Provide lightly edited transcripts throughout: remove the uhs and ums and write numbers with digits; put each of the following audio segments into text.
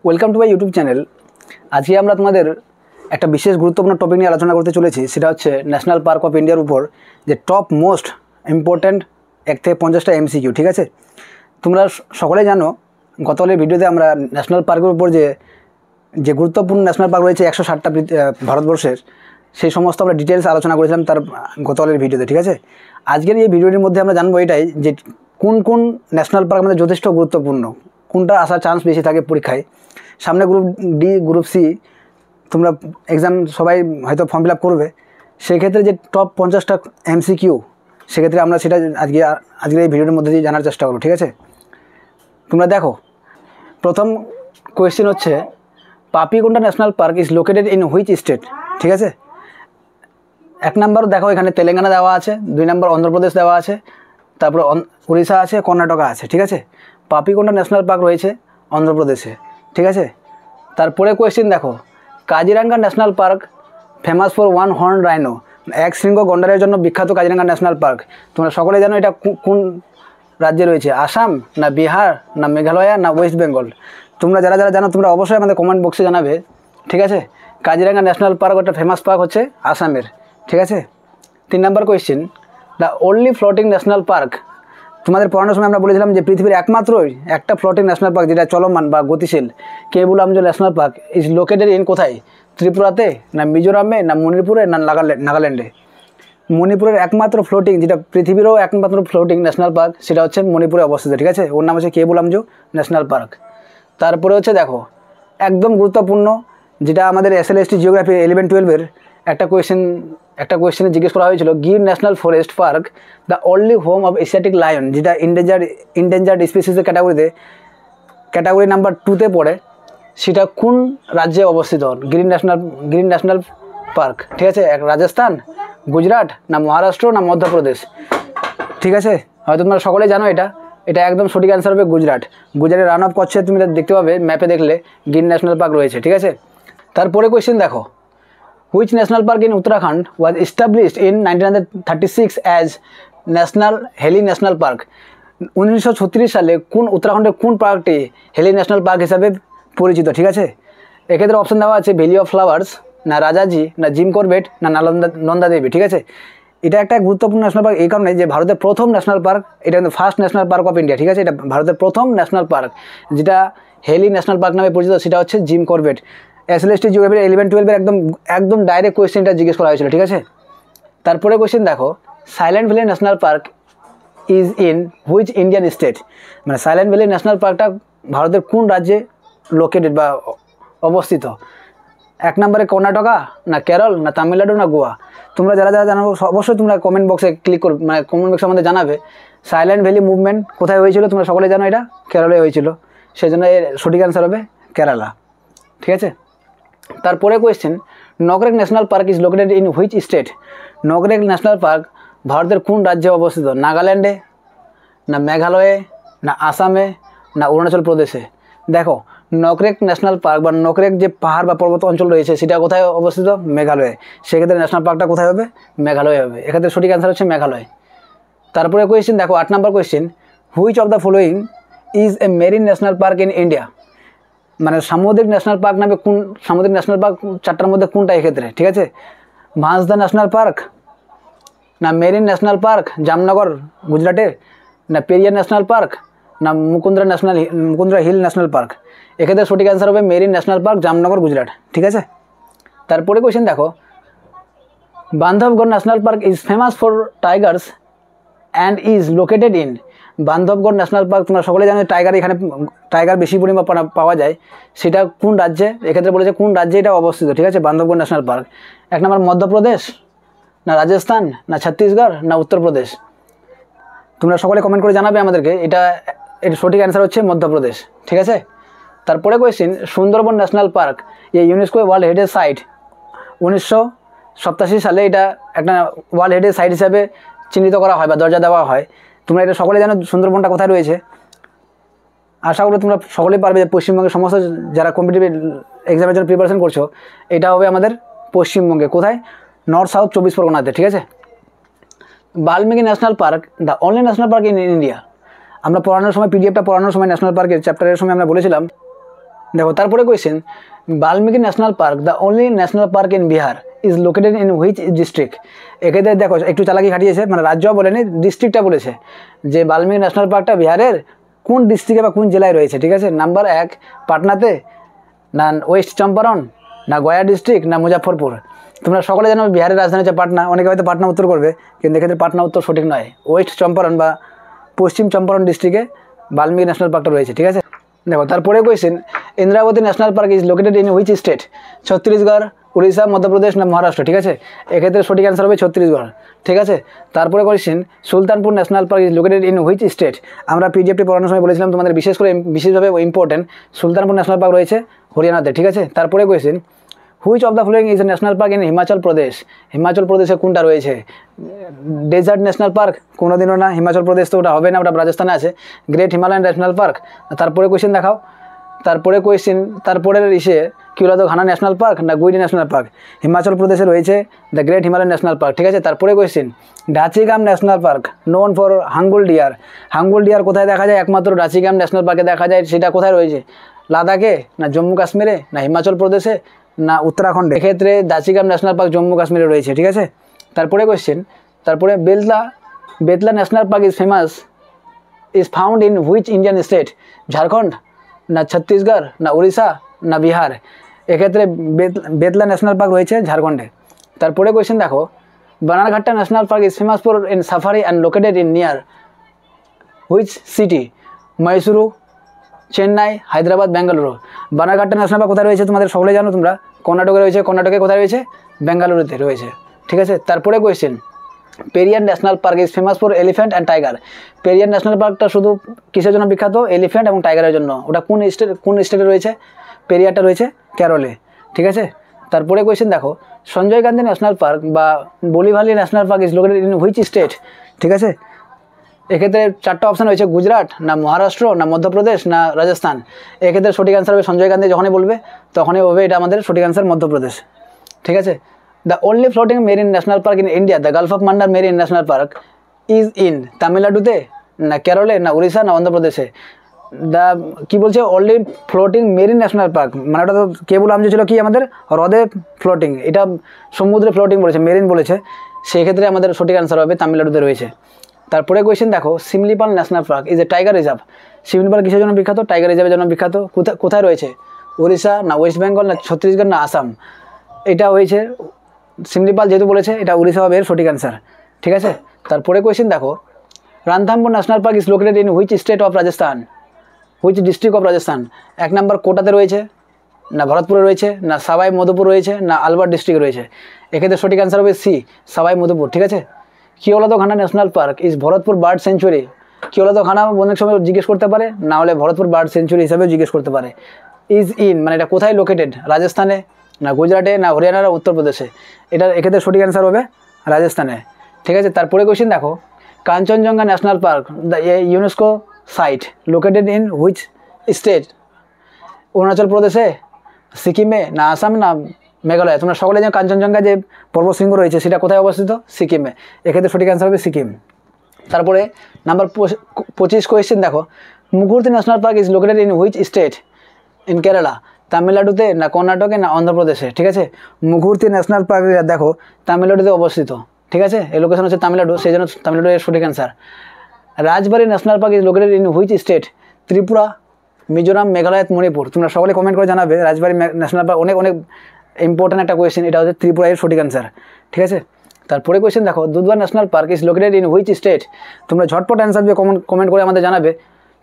Welcome to my YouTube channel. আজকে আমরা তোমাদের একটা বিশেষ গুরুত্বপূর্ণ টপিক নিয়ে আলোচনা করতে চলেছি, সেটা হচ্ছে ন্যাশনাল পার্ক অফ ইন্ডিয়ার উপর যে টপ মোস্ট ইম্পর্ট্যান্ট 1 থেকে 50টা এমসিকিউ। ঠিক আছে, তোমরা সকলেই জানো গতকালের ভিডিওতে আমরা ন্যাশনাল পার্কের উপর যে গুরুত্বপূর্ণ ন্যাশনাল পার্ক রয়েছে 160টা ভারতবর্ষের, সেই সমস্ত আমরা ডিটেলস আলোচনা করেছিলাম তার গতকালের ভিডিওতে। ঠিক আছে, আজকের এই ভিডিওটির মধ্যে আমরা জানবো এটাই যে কোন কোন ন্যাশনাল পার্ক আমাদের যথেষ্ট গুরুত্বপূর্ণ, কোনটা আসার চান্স বেশি থাকে পরীক্ষায়। সামনে গ্রুপ ডি, গ্রুপ সি তোমরা এক্সাম সবাই হয়তো ফর্ম ফিল আপ করবে, সেক্ষেত্রে যে টপ 50টা এমসিকিউ, সেক্ষেত্রে আমরা সেটা আজকের এই ভিডিওর মধ্যে দিয়ে জানার চেষ্টা করবো। ঠিক আছে, তোমরা দেখো, প্রথম কোয়েশ্চেন হচ্ছে Papikonda national park is located in which state. ঠিক আছে, 1 নাম্বার দেখো এখানে তেলেঙ্গানা দেওয়া আছে, 2 নাম্বার অন্ধ্রপ্রদেশ দেওয়া আছে, তারপর উড়িষ্যা আছে, কর্ণাটকা আছে। ঠিক আছে, পাপিকোন্ডা ন্যাশনাল পার্ক রয়েছে অন্ধ্রপ্রদেশে। ঠিক আছে, তারপরে কোয়েশ্চেন দেখো, Kaziranga national park famous for one horn rhino, এক শৃঙ্গ গন্ডারের জন্য বিখ্যাত কাজিরাঙ্গা ন্যাশনাল পার্ক। তোমরা সকলে জানো এটা কোন রাজ্যে রয়েছে, আসাম না বিহার না মেঘালয় না ওয়েস্ট বেঙ্গল। তোমরা যারা যারা জানো তোমরা অবশ্যই আমাদের কমেন্ট বক্সে জানাবে। ঠিক আছে, কাজিরাঙ্গা ন্যাশনাল পার্ক একটা ফেমাস পার্ক হচ্ছে আসামের। ঠিক আছে, 3 number question, the only floating national park. তোমাদের পড়ানোর সময় আমরা বলেছিলাম যে পৃথিবীর একমাত্রই একটা ফ্লোটিং ন্যাশনাল পার্ক যেটা চলমান বা গতিশীল, Keibul Lamjao national park is located in কোথায়, ত্রিপুরাতে না মিজোরামে না মণিপুরে না নাগাল্যান্ডে। মণিপুরের একমাত্র ফ্লোটিং, যেটা পৃথিবীরও একমাত্র ফ্লোটিং ন্যাশনাল পার্ক, সেটা হচ্ছে মণিপুরে অবস্থিত। ঠিক আছে, ওর নাম হচ্ছে কেবুল লামজো ন্যাশনাল পার্ক। তারপরে হচ্ছে দেখো একদম গুরুত্বপূর্ণ, যেটা আমাদের SLST জিওগ্রাফি 11-12-এর একটা কোয়েশ্চেনে জিজ্ঞেস করা হয়েছিল, Gir national forest park the only home of Asiatic lion, যেটা ইন্ডেঞ্জার্ড স্পিসিসের ক্যাটাগরি নাম্বার 2তে পড়ে, সেটা কোন রাজ্যে অবস্থিত, গ্রিন ন্যাশনাল পার্ক। ঠিক আছে, রাজস্থান, গুজরাট না মহারাষ্ট্র না মধ্যপ্রদেশ। ঠিক আছে, হয়তো তোমরা সকলেই জানো এটা একদম সঠিক অ্যান্সার হবে গুজরাটের রান অফ কচ্ছে তুমি দেখতে পাবে ম্যাপে দেখলে গ্রিন ন্যাশনাল পার্ক রয়েছে। ঠিক আছে, তারপরে কোয়েশ্চেন দেখো, which national park in Uttarakhand was established in 1936 as Hailey national park. 1936 সালে উত্তরাখণ্ডের কোন পার্কটি হেলি ন্যাশনাল পার্ক হিসাবে পরিচিত। ঠিক আছে, এক্ষেত্রে অপশন দেওয়া আছে ভ্যালি অফ ফ্লাওয়ার্স না রাজাজি না জিম করবেট না নন্দা দেবী। ঠিক আছে, এটা একটা গুরুত্বপূর্ণ ন্যাশনাল পার্ক এই কারণে যে ভারতের প্রথম ন্যাশনাল পার্ক, এটা কিন্তু first national park of India. ঠিক আছে, এটা ভারতের প্রথম ন্যাশনাল পার্ক, যেটা হেলি ন্যাশনাল পার্ক নামে পরিচিত, সেটা হচ্ছে জিম করবেট। SLST জিওগ্রাফির 11-12-এর একদম ডাইরেক্ট কোয়েশ্চেনটা জিজ্ঞেস করা হয়েছিল। ঠিক আছে, তারপরে কোয়েশ্চেন দেখো, silent valley national park is in which Indian state, মানে সাইলেন্ট ভ্যালি ন্যাশনাল পার্কটা ভারতের কোন রাজ্যে লোকেটেড বা অবস্থিত। 1 নম্বরে কর্ণাটকা না কেরল না তামিলনাড়ু না গোয়া। তোমরা যারা যারা জানো অবশ্যই তোমরা কমেন্ট বক্সে ক্লিক করবে, মানে কমেন্ট বক্সে আমাদের জানাবে সাইলেন্ট ভ্যালি মুভমেন্ট কোথায় হয়েছিল। তোমরা সকলে জানো এটা কেরলে হয়েছিল, সেই জন্য এর সঠিক অ্যান্সার হবে কেরালা। ঠিক আছে, তারপরে question, Nokrek national park is located in which state. Nokrek national park ভারতের কোন রাজ্যে অবস্থিত, নাগাল্যান্ডে না মেঘালয়ে না আসামে না অরুণাচল প্রদেশে। দেখো নকরেক ন্যাশনাল পার্ক বা নকরেক যে পাহাড় বা পর্বত অঞ্চল রয়েছে সেটা কোথায় অবস্থিত, মেঘালয়ে। সেক্ষেত্রে ন্যাশনাল পার্কটা কোথায় হবে, মেঘালয়ে হবে। এক্ষেত্রে সঠিক অ্যান্সার হচ্ছে মেঘালয়। তারপরে কোয়েশ্চেন দেখো 8 number question, which of the following is a marine national park in India, মানে সামুদ্রিক ন্যাশনাল পার্ক নামে কোন সামুদ্রিক ন্যাশনাল পার্ক 4টার মধ্যে কোনটা এক্ষেত্রে। ঠিক আছে, ভাঁসদা ন্যাশনাল পার্ক না মেরিন ন্যাশনাল পার্ক জামনগর গুজরাটে না পেরিয়ার ন্যাশনাল পার্ক না মুকুন্দ্রা হিল ন্যাশনাল পার্ক। এক্ষেত্রে সঠিক অ্যান্সার হবে marine national park Jamnagar Gujarat. ঠিক আছে, তারপরে কোয়েশ্চেন দেখো, Bandhavgarh national park is famous for Tigers and is located in. Bandhavgarh national park তোমরা সকলে জানো এখানে টাইগার বেশি পরিমাণ পাওয়া যায়, সেটা কোন রাজ্যে। এক্ষেত্রে বলেছে কোন রাজ্যে এটা অবস্থিত। ঠিক আছে, বান্ধবগড় ন্যাশনাল পার্ক। 1 নম্বর মধ্যপ্রদেশ না রাজস্থান না ছত্তিশগড় না উত্তরপ্রদেশ। তোমরা সকলে কমেন্ট করে জানাবে আমাদেরকে এর সঠিক অ্যান্সার হচ্ছে মধ্যপ্রদেশ। ঠিক আছে, তারপরে কোয়েশ্চেন, সুন্দরবন ন্যাশনাল পার্ক এই ইউনেস্কো ওয়ার্ল্ড হেরিটেজ সাইট 1987 সালে এটা একটা ওয়ার্ল্ড হেরিটেজ সাইট হিসাবে চিহ্নিত করা হয় বা দরজা দেওয়া হয়। তোমরা এটা সকলে জানো সুন্দরবনটা কোথায় রয়েছে। আশা করি তোমরা সকলেই পারবে যে পশ্চিমবঙ্গের সমস্ত যারা কম্পিটিটিভ এক্সামের জন্য প্রিপারেশন করছো, এটা হবে আমাদের পশ্চিমবঙ্গে। কোথায়, নর্থ সাউথ 24 পরগনাতে। ঠিক আছে, Valmiki national park the only national park in India. আমরা পড়ানোর সময় পিডিএফটা পড়ানোর সময় ন্যাশনাল পার্কের চ্যাপ্টারের সময় আমরা বলেছিলাম দেখো তারপরে question, Valmiki national park the only national park in Bihar is located in which district. এক্ষেত্রে দেখো একটু চালাকি খাটিয়েছে, মানে রাজ্য বলেনি, ডিস্ট্রিক্টটা বলেছে যে বাল্মীকি ন্যাশনাল পার্কটা বিহারের কোন ডিস্ট্রিক্টে বা কোন জেলায় রয়েছে। ঠিক আছে, নাম্বার 1 পাটনাতে, না ওয়েস্ট চম্পারণ, না গয়া ডিস্ট্রিক্ট, না মুজাফরপুর। তোমরা সকলে জানো বিহারের রাজধানী হচ্ছে পাটনা, অনেকে হয়তো পাটনা উত্তর করবে, কিন্তু এক্ষেত্রে পাটনা উত্তর সঠিক নয়। ওয়েস্ট চম্পারণ বা পশ্চিম চম্পারণ ডিস্ট্রিক্টে বাল্মীকি ন্যাশনাল পার্কটা রয়েছে। ঠিক আছে, দেখো তারপরে question, Indravati national park is located in which state. Chhattisgarh, Orissa, Madhya Pradesh, না মহারাষ্ট্র। ঠিক আছে, এক্ষেত্রে সঠিক অ্যান্সার হবে ছত্তিশগড়। ঠিক আছে, তারপরে question, Sultanpur national park is located in which state. আমরা পিডিএফটি পড়ানোর সময় বলেছিলাম তোমাদের বিশেষভাবে ইম্পর্টেন্ট, সুলতানপুর ন্যাশনাল পার্ক রয়েছে হরিয়ানাতে। ঠিক আছে, তারপরে question, which of the following is a national park in Himachal Pradesh. Himachal প্রদেশে কোনটা রয়েছে? ডেজার্ট ন্যাশনাল পার্ক কোনোদিনও না, হিমাচল প্রদেশ তো ওটা হবে না, ওটা রাজস্থানে আছে। Great Himalayan national park. তারপরে কোয়েশ্চেন দেখাও, তারপরে কোয়েশ্চেন, তারপরের কী হলো, ঘানা ন্যাশনাল পার্ক না গুইডি ন্যাশনাল পার্ক। হিমাচল প্রদেশে রয়েছে the great Himalayan national park. ঠিক আছে, তারপরে question, Dachigam national park known for hangul deer. Hangul deer কোথায় দেখা যায়? একমাত্র ডাচিগাম ন্যাশনাল পার্কে দেখা যায়। সেটা কোথায় রয়েছে? লাদাখে, না জম্মু কাশ্মীরে, না হিমাচল প্রদেশে, না উত্তরাখণ্ডে। এক্ষেত্রে দাচিগাম ন্যাশনাল পার্ক জম্মু কাশ্মীরে রয়েছে। ঠিক আছে, তারপরে কোয়েশ্চেন, তারপরে Betla national park is found in which Indian state. Jharkhand, না ছত্তিশগড়, না উড়িষ্যা, না বিহার। এক্ষেত্রে বেতলা ন্যাশনাল পার্ক রয়েছে ঝাড়খণ্ডে। তারপরে কোয়েশ্চেন দেখো, Bannerghatta national park is famous for in safari and located in near which city. Mysore, Chennai, Hyderabad, Bengaluru. Bannerghatta national park কোথায় রয়েছে তোমাদের সকলে জানো তোমরা? কর্ণাটকে রয়েছে। কর্ণাটকে কোথায় রয়েছে? বেঙ্গালুরুতে রয়েছে। ঠিক আছে, তারপরে question, Periyar national park is famous for elephant and tiger. Periyar national পার্কটা শুধু কিসের জন্য বিখ্যাত? এলিফ্যান্ট এবং টাইগারের জন্য। ওটা কোন স্টেটে রয়েছে? পেরিয়ারটা রয়েছে কেরলে। ঠিক আছে, তারপরে কোয়েশ্চেন দেখো, সঞ্জয় গান্ধী ন্যাশনাল পার্ক বা Borivali national park is located in which state. ঠিক আছে, এক্ষেত্রে 4টা অপশান রয়েছে, গুজরাট, না মহারাষ্ট্র, না মধ্যপ্রদেশ, না রাজস্থান। এক্ষেত্রে সঠিক অ্যান্সার হবে সঞ্জয় গান্ধী, যখনই বলবে তখনই হবে এটা আমাদের সঠিক অ্যান্সার মধ্যপ্রদেশ। ঠিক আছে, the only floating marine national park in India the Gulf of Mannar marine national park is in তামিলনাড়ুতে, না কেরলে, না উড়িষ্যা, না অন্ধ্রপ্রদেশে। দ্য কী বলছে? Only floating marine national park, মানে ওটা তো কেবল আমি ছিল কি আমাদের হ্রদে ফ্লোটিং, এটা সমুদ্রে ফ্লোটিং বলেছে, মেরিন বলেছে। সেক্ষেত্রে আমাদের সঠিক অ্যান্সার হবে তামিলনাড়ুতে রয়েছে। তারপরে কোয়েশ্চেন দেখো, Similipal national park is a tiger reserve. Similipal কিসের জন্য বিখ্যাত? টাইগার রিজার্ভের জন্য বিখ্যাত। কোথায় রয়েছে? উড়িষ্যা, না ওয়েস্ট বেঙ্গল, না ছত্তিশগড়, না আসাম। এটা হয়েছে শিমলিপাল, যেহেতু বলেছে এটা উড়িষ্যা হবে এর সঠিক অ্যান্সার। ঠিক আছে, তারপরে কোয়েশ্চেন দেখো, Ranthambore national park is located in which state of Rajasthan, which district of Rajasthan. 1 number কোটাতে রয়েছে, না ভরতপুরে রয়েছে, না সাবাই মধুপুর রয়েছে, না আলবার ডিস্ট্রিক্টে রয়েছে। এক্ষেত্রে সঠিক অ্যান্সার হবে সি, সাবাই মধুপুর। ঠিক আছে, Keoladeo Ghana national park is Bharatpur bird sanctuary. Keoladeo Ghana অনেক সময় জিজ্ঞেস করতে পারে, না হলে ভরতপুর বার্ড সেঞ্চুরি হিসাবেও জিজ্ঞেস করতে পারে। ইজ ইন মানে এটা কোথায় লোকেটেড? রাজস্থানে, না গুজরাটে, না হরিয়ানা, না উত্তরপ্রদেশে। এটা এক্ষেত্রে সঠিক অ্যান্সার হবে রাজস্থানে। ঠিক আছে, তারপরে কোয়েশ্চেন দেখো, Kanchenjunga national park the UNESCO site located in which state. Arunachal প্রদেশে, সিকিমে, না আসাম, না মেঘালয়। তোমরা সকলে জানো কাঞ্চনজঙ্ঘা যে পর্বতশৃঙ্গ রয়েছে সেটা কোথায় অবস্থিত? সিকিমে। এক্ষেত্রে সঠিক অ্যান্সার হবে সিকিম। তারপরে নাম্বার 25 কোয়েশ্চেন দেখো, Mukurthi national park is located in which state in Kerala. তামিলনাড়ুতে, না কর্ণাটকে, না অন্ধ্রপ্রদেশে। ঠিক আছে, মুকুর্তি ন্যাশনাল পার্ক দেখো তামিলনাড়ুতে অবস্থিত। ঠিক আছে, এই লোকেশন হচ্ছে তামিলনাড়ু, সেই জন্য তামিলনাড়ু এর সঠিক answer. Rajbari national park is located in which state. Tripura, Mizoram, Meghalaya, Manipur. তোমরা সকলে কমেন্ট করে জানাবে রাজবাড়ি ন্যাশনাল পার্ক অনেক ইম্পর্ট্যান্ট একটা কোয়েশ্চেন, এটা হচ্ছে ত্রিপুরা এর সঠিক অ্যান্সার। ঠিক আছে, তারপরে কোয়েশ্চেন দেখো, Dudhwa national park is located in which state. তোমরা ঝটপট অ্যান্সার দিয়ে কমেন্ট করে আমাদের জানাবে।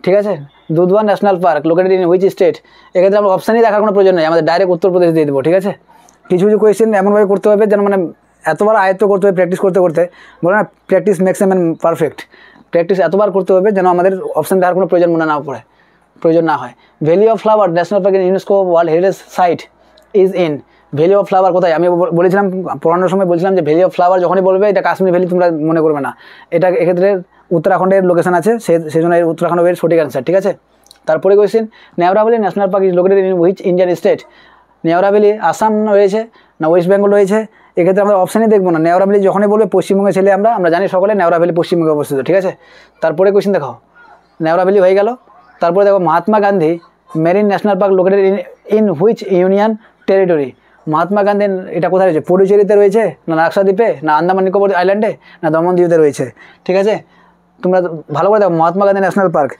ঠিক আছে, Dudhwa national park located in which state. এক্ষেত্রে আমরা অপশানই দেখার কোনো প্রয়োজন নেই, আমাদের ডাইরেক্ট উত্তরপ্রদেশ দিয়ে দেবো। ঠিক আছে, কিছু কোয়েশ্চেন এমনভাবে করতে হবে যেন মানে এতবার আয়ত্ত করতে হবে প্র্যাকটিস করতে করতে, বলে না practice makes a man perfect. Practice এতবার করতে হবে যেন আমাদের অপশান দেওয়ার কোনো প্রয়োজন না হয়। Valley of flower national park in UNESCO world heritage site is in. Valley of flower কোথায়? আমি বলেছিলাম পড়ানোর সময় বলছিলাম যে ভ্যালি অফ ফ্লাওয়ার যখনই বলবে এটা কাশ্মীর ভ্যালি তোমরা মনে করবে না, এটা এক্ষেত্রে উত্তরাখণ্ডের লোকেশন আছে, সেই জন্য উত্তরাখণ্ড এর সঠিক অ্যান্সার। ঠিক আছে, তারপরে question, Neora valley national park is located in which Indian state. Neora valley Assam রয়েছে, না ওয়েস্ট বেঙ্গল রয়েছে। এক্ষেত্রে আমরা অপশানই দেখবো না, নেওরা ভ্যালি যখনই বলবে পশ্চিমবঙ্গে ছেলে আমরা জানি সকলে নেওরা ভ্যালি পশ্চিমবঙ্গে অবস্থিত। ঠিক আছে, তারপরে কোয়েশ্চেন দেখো, নেওরা ভ্যালি হয়ে গেল। তারপরে দেখো, Mahatma Gandhi marine national park located in which union territory? Mahatma গান্ধীর এটা কোথায় রয়েছে? পুডুচেরিতে রয়েছে, না লাক্ষাদ্বীপে, না আন্দামান নিকোবর আইল্যান্ডে, না দমন দ্বীপে রয়েছে? ঠিক আছে, তোমরা ভালো করে দেখো। মহাত্মা গান্ধী ন্যাশনাল পার্ক,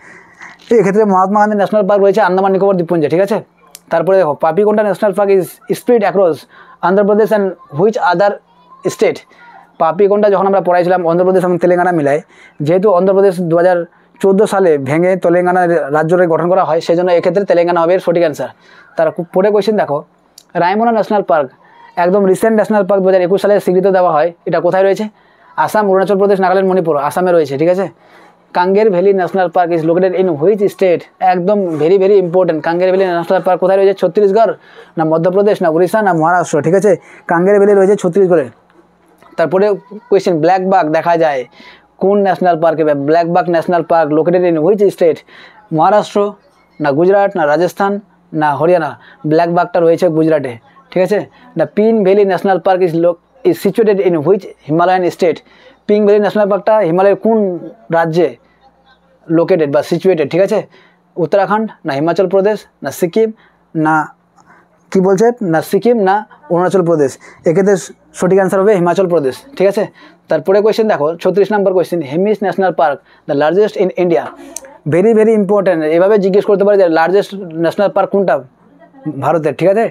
এক্ষেত্রে মহাত্মা গান্ধী ন্যাশনাল পার্ক রয়েছে আন্দামান নিকোবর দ্বীপপুঞ্জে। ঠিক আছে, তারপরে দেখো Papikonda national park is spread across Andhra Pradesh and which other state? Papikonda যখন আমরা পড়াইছিলাম অন্ধ্রপ্রদেশ এবং তেলেঙ্গানা মিলায়, যেহেতু অন্ধ্রপ্রদেশ 2014 সালে ভেঙে তেলেঙ্গানা রাজ্যকে গঠন করা হয়, সেই জন্য এক্ষেত্রে তেলেঙ্গানা হবে সঠিক অ্যান্সার। তার পরে কোয়েশ্চেন দেখো, রায়মনা ন্যাশনাল পার্ক একদম রিসেন্ট ন্যাশনাল পার্ক 2021 সালে স্বীকৃতি দেওয়া হয়, এটা কোথায় রয়েছে? আসাম, অরুণাচল প্রদেশ, নাগাল্যান্ড, মণিপুর? আসামে রয়েছে। ঠিক আছে, Kanger valley national park is located in which state? একদম very very important. Kanger valley national park কোথায় রয়েছে? ছত্তিশগড়, না মধ্যপ্রদেশ, না উড়িষ্যা, না মহারাষ্ট্র? ঠিক আছে, কাঙ্গের ভ্যালি রয়েছে ছত্তিশগড়ে। তারপরে কোয়েশ্চেন, ব্ল্যাক বাঘ দেখা যায় কোন ন্যাশনাল পার্কে? ব্ল্যাক বাঘ national park located in which state? Maharashtra, না গুজরাট, না রাজস্থান, না হরিয়ানা? ব্ল্যাক বাঘটা রয়েছে গুজরাটে। ঠিক আছে, the pin valley national park is situated in which Himalayan state? Pink valley national পার্কটা হিমালয়ের কোন রাজ্যে লোকেটেড বা সিচুয়েটেড? ঠিক আছে, উত্তরাখণ্ড, না হিমাচল প্রদেশ, না সিকিম, না কি বলছে, না সিকিম, না অরুণাচল প্রদেশ? এক্ষেত্রে সঠিক অ্যান্সার হবে হিমাচল প্রদেশ। ঠিক আছে, তারপরে কোয়েশ্চেন দেখো 36 number question, Hemis national park the largest in India? Very very important, এভাবে জিজ্ঞেস করতে পারে যে লার্জেস্ট ন্যাশনাল পার্ক কোনটা ভারতের? ঠিক আছে,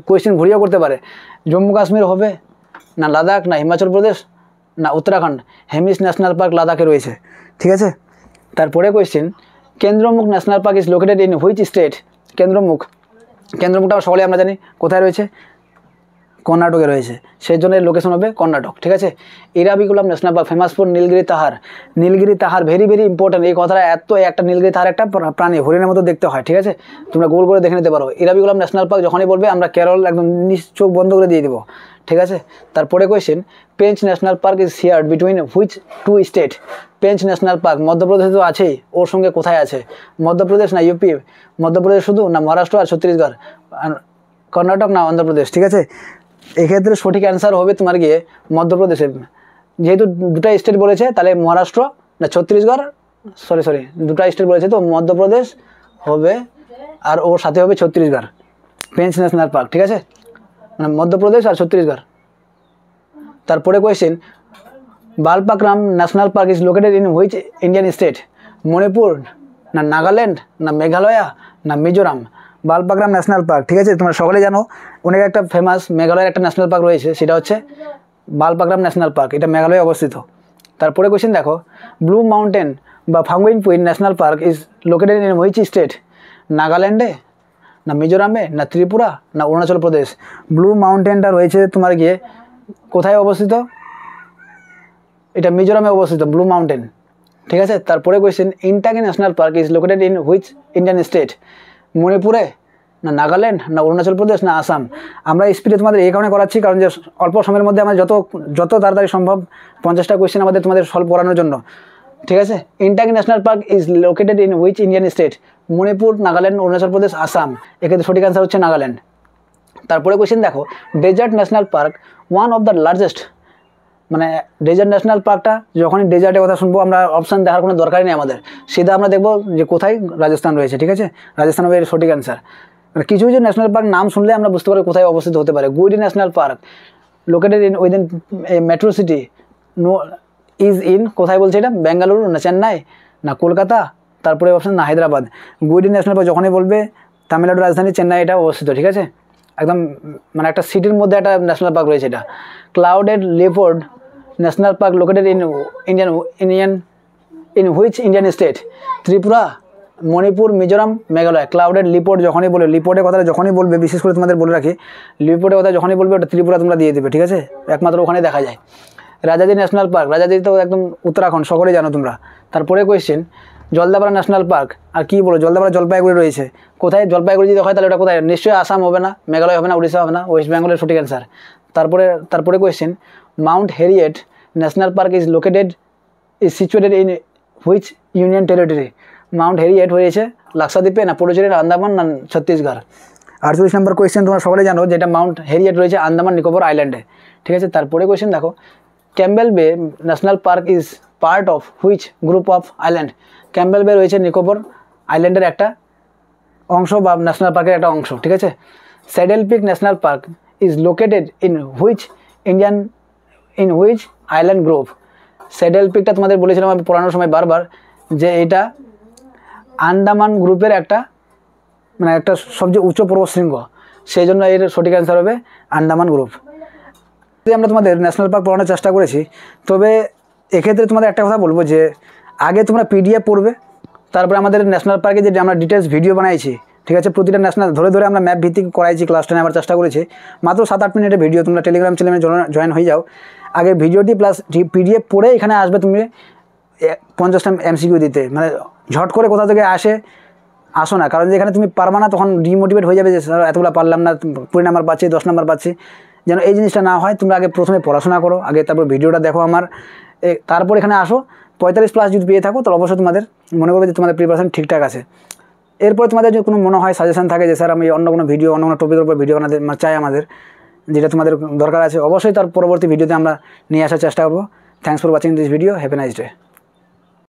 কোয়েশ্চেন ঘুরিয়েও করতে পারে। জম্মু কাশ্মীর হবে, না লাদাখ, না হিমাচল প্রদেশ, না উত্তরাখণ্ড? হেমিস ন্যাশনাল পার্ক লাদাখে রয়েছে। ঠিক আছে, তারপরে question, Kudremukh national park is located in which state? কেন্দ্রমুখটা সকলে আমরা জানি কোথায় রয়েছে, কর্ণাটকে রয়েছে, সেই জন্য লোকেশন হবে কর্ণাটক। ঠিক আছে, Eravikulam national park famous for Nilgiri tahr? Nilgiri তাহার ভেরি ভেরি ইম্পর্টেন্ট, এই কথাটা এত, একটা নীলগিরি তাহার একটা প্রাণী, হরিণের মতো দেখতে হয়। ঠিক আছে, তোমরা গোল করে দেখে নিতে পারো। ইরাবিকুলাম ন্যাশনাল পার্ক যখনই বলবে আমরা কেরল একদম চোখ বন্ধ করে দিয়ে দেবো। ঠিক আছে, তারপরে question, Pench national park is shared between which two state? Pench national park মধ্যপ্রদেশে তো আছেই, ওর সঙ্গে কোথায় আছে? মধ্যপ্রদেশ, না ইউপি? মধ্যপ্রদেশ শুধু, না মহারাষ্ট্র আর ছত্তিশগড়? কর্ণাটক, না অন্ধ্রপ্রদেশ? ঠিক আছে, এক্ষেত্রে সঠিক অ্যান্সার হবে তোমার গিয়ে মধ্যপ্রদেশে। যেহেতু দুটা স্টেট বলেছে, তাহলে মহারাষ্ট্র না ছত্তিশগড়, সরি দুটা স্টেট বলেছে তো মধ্যপ্রদেশ হবে, আর ওর সাথে হবে ছত্তিশগড়। পেঞ্চ ন্যাশনাল পার্ক, ঠিক আছে, মানে মধ্যপ্রদেশ আর ছত্তিশগড়। তারপরে question, Balphakram national park is located in which Indian state? Manipur, না নাগাল্যান্ড, না মেঘালয়া, না মিজোরাম? বালপাক্রাম ন্যাশনাল পার্ক, ঠিক আছে, তোমরা সকলে জানো অনেক একটা ফেমাস মেঘালয়ের একটা ন্যাশনাল পার্ক রয়েছে, সেটা হচ্ছে বালপাক্রাম ন্যাশনাল পার্ক, এটা মেঘালয়ে অবস্থিত। তারপরে কোয়েশ্চেন দেখো, ব্লু মাউন্টেন বা Phawngpui national park is located in which state? নাগাল্যান্ডে, না মিজোরামে, না ত্রিপুরা, না অরুণাচল প্রদেশ? ব্লু মাউন্টেনটা রয়েছে তোমার গিয়ে কোথায় অবস্থিত? এটা মিজোরামে অবস্থিত ব্লু মাউন্টেন। ঠিক আছে, তারপরে question, Intanki national park is located in which Indian state? মণিপুরে, না নাগাল্যান্ড, না অরুণাচল প্রদেশ, না আসাম? আমরা স্পিডে তোমাদের এই কারণে করাচ্ছি কারণ যে অল্প সময়ের মধ্যে আমরা যত তাড়াতাড়ি সম্ভব 50টা কোয়েশ্চেন আমাদের তোমাদের সলভ করানোর জন্য। ঠিক আছে, Intanki national park is located in which Indian state? Manipur, Nagaland, Arunachal Pradesh, Assam? এক্ষেত্রে সঠিক অ্যান্সার হচ্ছে নাগাল্যান্ড। তারপরে কোয়েশ্চেন দেখো, desert national park one of the largest, মানে ডেজার্ট ন্যাশনাল পার্কটা যখনই ডেজার্টের কথা শুনবো আমরা অপশান দেখার কোনো দরকারই নেই আমাদের, সিধা আমরা দেখবো যে কোথায় রাজস্থান রয়েছে। ঠিক আছে, রাজস্থান হবে এর সঠিক অ্যান্সার। মানে কিছু কিছু ন্যাশনাল পার্ক নাম শুনলে আমরা বুঝতে পারি কোথায় অবস্থিত হতে পারে। Guindy national park located in within metro city is in, কোথায় বলছে এটা? বেঙ্গালুরু, না চেন্নাই, না কলকাতা? তারপরে অপশান না হায়দ্রাবাদ। গুইডি ন্যাশনাল পার্ক যখনই বলবে তামিলনাড়ুর রাজধানী চেন্নাই এটা অবস্থিত। ঠিক আছে, একদম মানে একটা সিটির মধ্যে একটা ন্যাশনাল পার্ক রয়েছে এটা। Clouded leopard national park located in which Indian state? Tripura, Manipur, Mizoram, Meghalaya? Clouded leopard যখনই বলবে, লিপোর্টের কথা যখনই বলবে, বিশেষ করে তোমাদের বলে রাখি, লিপোর্টের কথা যখনই বলবে ওটা ত্রিপুরা তোমরা দিয়ে দেবে। ঠিক আছে, একমাত্র ওখানে দেখা যায়। রাজাজি ন্যাশনাল পার্ক, রাজাজি তো একদম উত্তরাখণ্ড, সকলেই জানো তোমরা। তারপরে কোয়েশ্চেন, জলদাপাড়া ন্যাশনাল পার্ক, আর কি বলো জলদাপাড়া জলপাইগুড়ি রয়েছে, কোথায়? জলপাইগুড়ি যদি হয় তাহলে ওটা কোথায়? নিশ্চয়ই আসাম হবে না, মেঘালয় হবে না, উড়িষ্যা হবে না, ওয়েস্ট বেঙ্গলের সঠিক অ্যান্সার। তারপরে question, mount Harriet national park is situated in which union territory? Mount Harriet হয়েছে লাক্ষাদ্বীপে, না পুডুচেরি, না আন্দামান, না ছত্তিশগড়? 48 নম্বর কোয়েশ্চেন, তোমরা সকলে জানো যেটা মাউন্ট হেরিয়েট রয়েছে আন্দামান নিকোবর আইল্যান্ডে। ঠিক আছে, তারপরে কোয়েশ্চেন দেখো, ক্যাম্বেল বে national park is part of which group of island? Campbell বে রয়েছে নিকোবর আইল্যান্ডের একটা অংশ বা ন্যাশনাল পার্কের একটা অংশ, ঠিক আছে। Saddle peak national park is located in which island group. Saddle পিকটা তোমাদের বলেছিলাম আমি পড়ানোর সময় বারবার যে এটা আন্দামান গ্রুপের একটা মানে একটা সবচেয়ে উচ্চ পর্বতশৃঙ্গ, সেই জন্য এর সঠিক অ্যান্সার হবে আন্দামান গ্রুপ। আমরা তোমাদের ন্যাশনাল পার্ক পড়ানোর চেষ্টা করেছি, তবে এক্ষেত্রে তোমাদের একটা কথা বলবো যে আগে তোমরা পিডিএফ পড়বে, তারপরে আমাদের ন্যাশনাল পার্কে যে আমরা ডিটেলস ভিডিও বানাইছি, ঠিক আছে, প্রতিটা ন্যাশনাল ধরে ধরে আমরা ম্যাপ ভিত্তিক করাইছি, ক্লাস 10 আবার চেষ্টা করেছি, মাত্র 7-8 মিনিটের ভিডিও। তোমরা টেলিগ্রাম চ্যানেলে জয়েন হয়ে যাও, আগে ভিডিওটি প্লাস পিডিএফ পড়ে এখানে আসবে তুমি 50টা MCQ দিতে, মানে ঝট করে কোথা থেকে আসো না, কারণ যেখানে তুমি পারবা না তখন ডিমোটিভেট হয়ে যাবে যে স্যার এতগুলো পারলাম না, 20 নাম্বার পাচ্ছি, 10 নাম্বার পাচ্ছি, যেন এই জিনিসটা না হয়। তোমরা আগে প্রথমে পড়াশোনা করো, আগে তারপর ভিডিওটা দেখো আমার, তারপর এখানে আসো। 45+ যদি পেয়ে থাকো তাহলে অবশ্যই তোমাদের মনে করবে যে তোমাদের প্রিপারেশন ঠিকঠাক আছে। এরপর তোমাদের যদি কোনো মনে হয় সাজেশন থাকে যে স্যার আমি অন্য কোনো ভিডিও অন্য কোনো টপিকের উপর ভিডিও বানাতে চাই আমাদের, যেটা তোমাদের দরকার আছে, অবশ্যই তার পরবর্তী ভিডিওতে আমরা নিয়ে আসার চেষ্টা করবো। Thanks for watching this video, have a nice day.